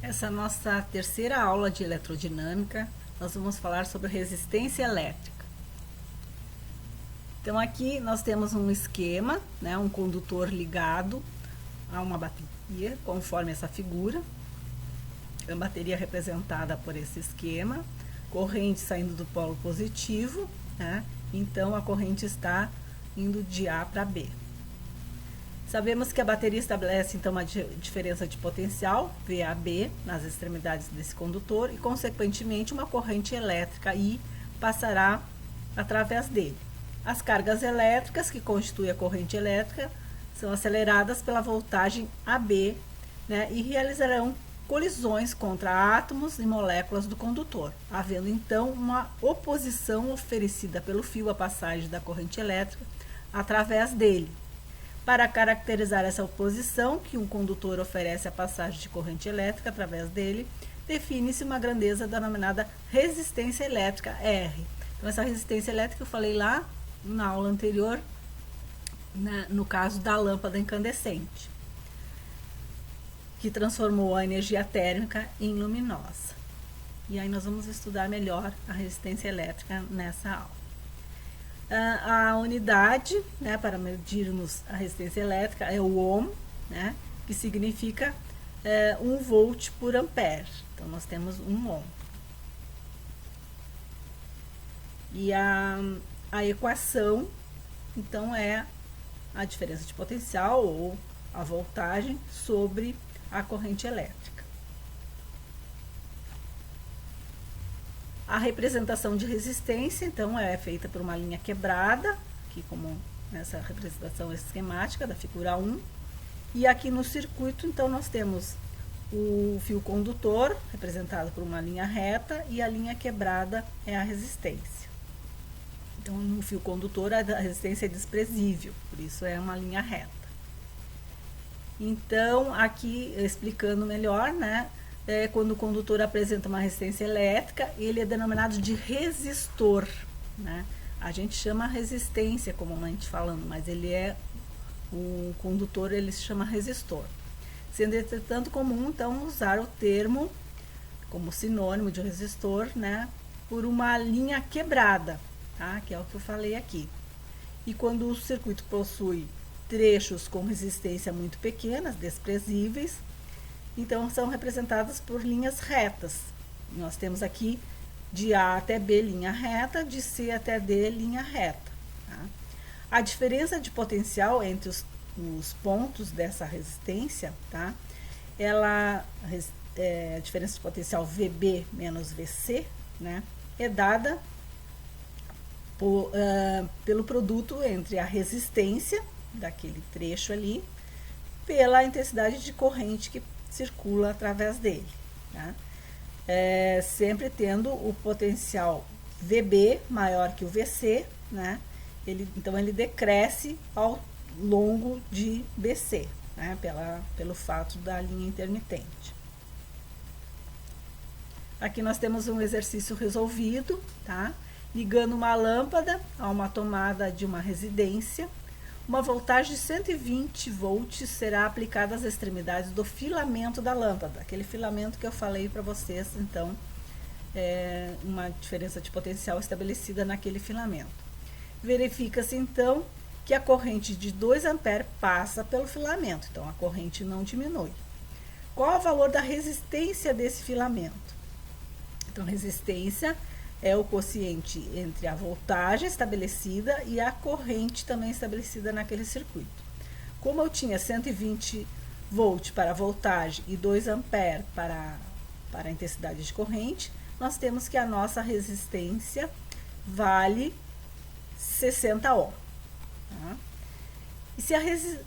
Essa nossa terceira aula de eletrodinâmica, nós vamos falar sobre resistência elétrica. Então aqui nós temos um esquema, né, um condutor ligado a uma bateria, conforme essa figura. A bateria representada por esse esquema, corrente saindo do polo positivo, né, então a corrente está indo de A para B. Sabemos que a bateria estabelece, então, uma diferença de potencial, VAB, nas extremidades desse condutor e, consequentemente, uma corrente elétrica I passará através dele. As cargas elétricas, que constituem a corrente elétrica, são aceleradas pela voltagem AB, né, e realizarão colisões contra átomos e moléculas do condutor, havendo, então, uma oposição oferecida pelo fio à passagem da corrente elétrica através dele. Para caracterizar essa oposição que um condutor oferece à passagem de corrente elétrica através dele, define-se uma grandeza denominada resistência elétrica R. Então, essa resistência elétrica eu falei lá na aula anterior, no caso da lâmpada incandescente, que transformou a energia térmica em luminosa. E aí nós vamos estudar melhor a resistência elétrica nessa aula. A unidade, né, para medirmos a resistência elétrica é o ohm, né, que significa 1 volt por ampere. Então, nós temos 1 ohm. E a equação, então, é a diferença de potencial ou a voltagem sobre a corrente elétrica. A representação de resistência, então, é feita por uma linha quebrada, aqui como nessa representação esquemática da figura 1. E aqui no circuito, então, nós temos o fio condutor, representado por uma linha reta, e a linha quebrada é a resistência. Então, no fio condutor, a resistência é desprezível, por isso é uma linha reta. Então, aqui, explicando melhor, né? Quando o condutor apresenta uma resistência elétrica, ele é denominado de resistor, né? A gente chama resistência comumente falando, mas ele é o condutor, ele se chama resistor. Sendo entretanto comum, então, usar o termo como sinônimo de resistor, né, por uma linha quebrada, tá? Que é o que eu falei aqui. E quando o circuito possui trechos com resistência muito pequenas, desprezíveis, então são representadas por linhas retas. Nós temos aqui de A até B linha reta, de C até D linha reta. Tá? A diferença de potencial entre os pontos dessa resistência, tá? A diferença de potencial VB menos VC, né, é dada pelo produto entre a resistência daquele trecho ali, pela intensidade de corrente que circula através dele, tá? Sempre tendo o potencial VB maior que o VC, né? Então ele decresce ao longo de BC, né? Pelo fato da linha intermitente. Aqui nós temos um exercício resolvido, tá? Ligando uma lâmpada a uma tomada de uma residência, uma voltagem de 120 volts será aplicada às extremidades do filamento da lâmpada, aquele filamento que eu falei para vocês, então, uma diferença de potencial estabelecida naquele filamento. Verifica-se, então, que a corrente de 2 amperes passa pelo filamento, então a corrente não diminui. Qual é o valor da resistência desse filamento? Então, resistência é o quociente entre a voltagem estabelecida e a corrente também estabelecida naquele circuito. Como eu tinha 120 volts para a voltagem e 2 amperes para a intensidade de corrente, nós temos que a nossa resistência vale 60 ohm. Tá? E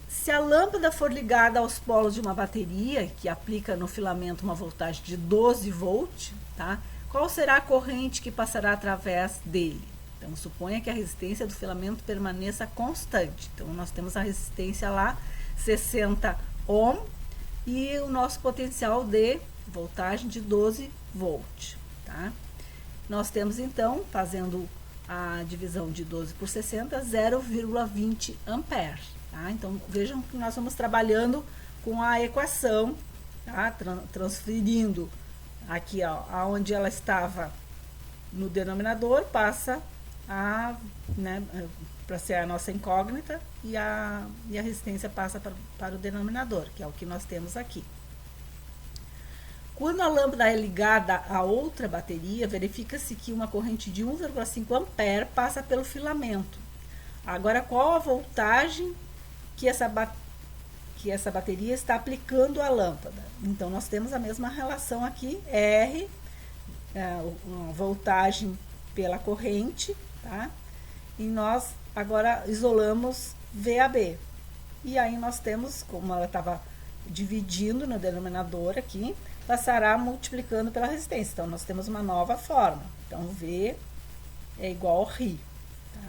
se a lâmpada for ligada aos polos de uma bateria, que aplica no filamento uma voltagem de 12 volts, tá? Qual será a corrente que passará através dele? Então, suponha que a resistência do filamento permaneça constante. Então, nós temos a resistência lá, 60 ohm, e o nosso potencial de voltagem de 12 volts. Tá? Nós temos, então, fazendo a divisão de 12 por 60, 0,20 amperes. Tá? Então, vejam que nós vamos trabalhando com a equação tá? Transferindo aqui, ó, aonde ela estava no denominador, passa a, né, para ser a nossa incógnita, e a resistência passa para o denominador, que é o que nós temos aqui. Quando a lâmpada é ligada a outra bateria, verifica-se que uma corrente de 1,5 ampere passa pelo filamento. Agora, qual a voltagem que essa bateria está aplicando à lâmpada? Então, nós temos a mesma relação aqui, R, voltagem pela corrente, tá? E nós agora isolamos VAB. E aí nós temos, como ela estava dividindo no denominador aqui, passará multiplicando pela resistência. Então, nós temos uma nova forma. Então, V é igual a RI. Tá?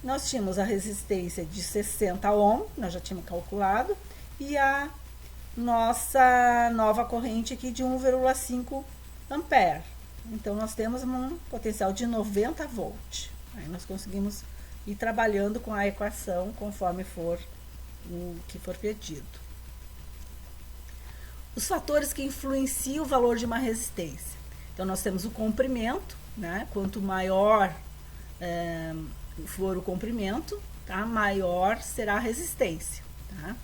Nós tínhamos a resistência de 60 ohm, nós já tínhamos calculado, e a nossa nova corrente aqui de 1,5 ampere. Então, nós temos um potencial de 90 volts. Aí nós conseguimos ir trabalhando com a equação conforme for o que for pedido. Os fatores que influenciam o valor de uma resistência. Então, nós temos o comprimento, né? Quanto maior for o comprimento, tá? Maior será a resistência, tá?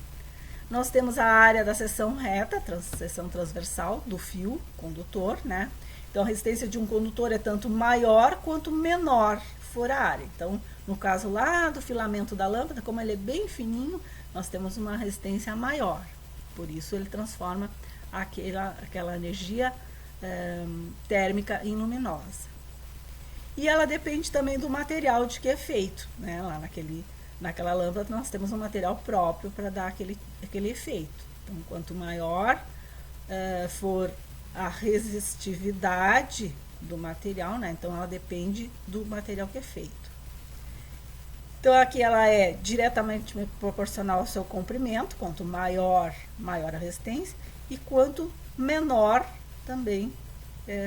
Nós temos a área da seção reta, seção transversal do fio condutor, né? Então, a resistência de um condutor é tanto maior quanto menor for a área. Então, no caso lá do filamento da lâmpada, como ele é bem fininho, nós temos uma resistência maior. Por isso, ele transforma aquela energia térmica em luminosa. E ela depende também do material de que é feito, né? Lá naquela lâmpada, nós temos um material próprio para dar aquele efeito. Então, quanto maior for a resistividade do material, né? Então, ela depende do material que é feito. Então, aqui ela é diretamente proporcional ao seu comprimento, quanto maior a resistência, e quanto menor também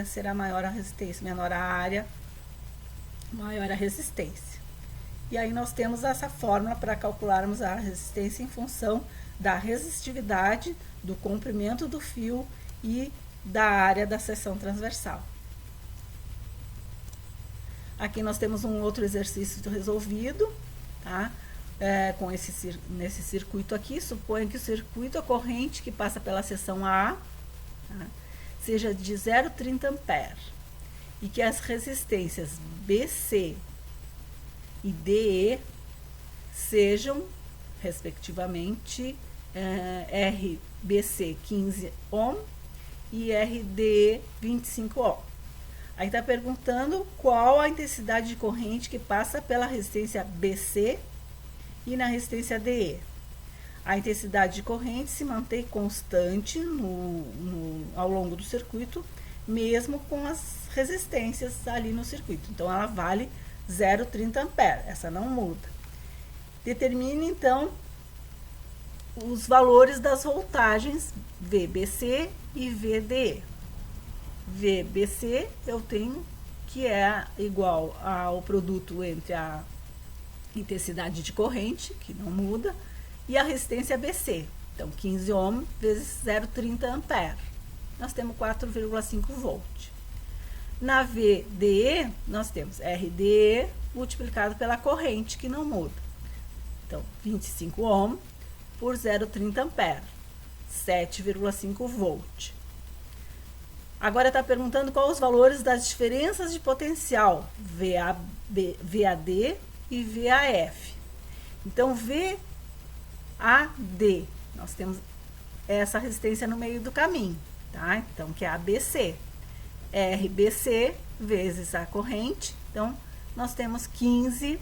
será maior a resistência, menor a área, maior a resistência. E aí nós temos essa fórmula para calcularmos a resistência em função da resistividade, do comprimento do fio e da área da seção transversal. Aqui nós temos um outro exercício resolvido, tá? Nesse circuito aqui, suponha que o circuito, a corrente que passa pela seção A, tá? Seja de 0,30 ampere e que as resistências BC e DE sejam, respectivamente, RBC 15 ohm e RDE 25 ohm. Aí está perguntando qual a intensidade de corrente que passa pela resistência BC e na resistência DE. A intensidade de corrente se mantém constante ao longo do circuito, mesmo com as resistências ali no circuito. Então, ela vale 0,30 ampere, essa não muda. Determine, então, os valores das voltagens VBC e VDE. VBC eu tenho que é igual ao produto entre a intensidade de corrente, que não muda, e a resistência BC. Então, 15 ohm vezes 0,30 ampere. Nós temos 4,5 volts. Na VDE, nós temos RDE multiplicado pela corrente, que não muda. Então, 25 ohm por 0,30 ampere, 7,5 volts. Agora está perguntando quais os valores das diferenças de potencial VAD e VAF. Então, VAD, nós temos essa resistência no meio do caminho, tá? Então, que é a ABC. RBC vezes a corrente, então, nós temos 15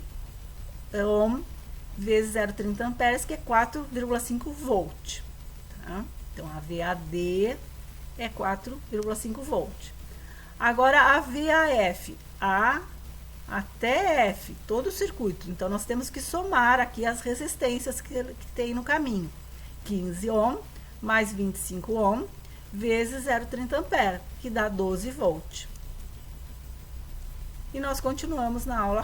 ohm vezes 0,30 amperes, que é 4,5 volts, tá? Então, a VAD é 4,5 volts. Agora, a VAF, A até F, todo o circuito. Então, nós temos que somar aqui as resistências que tem no caminho. 15 ohm mais 25 ohm vezes 0,30 ampere, que dá 12 volts. E nós continuamos na aula.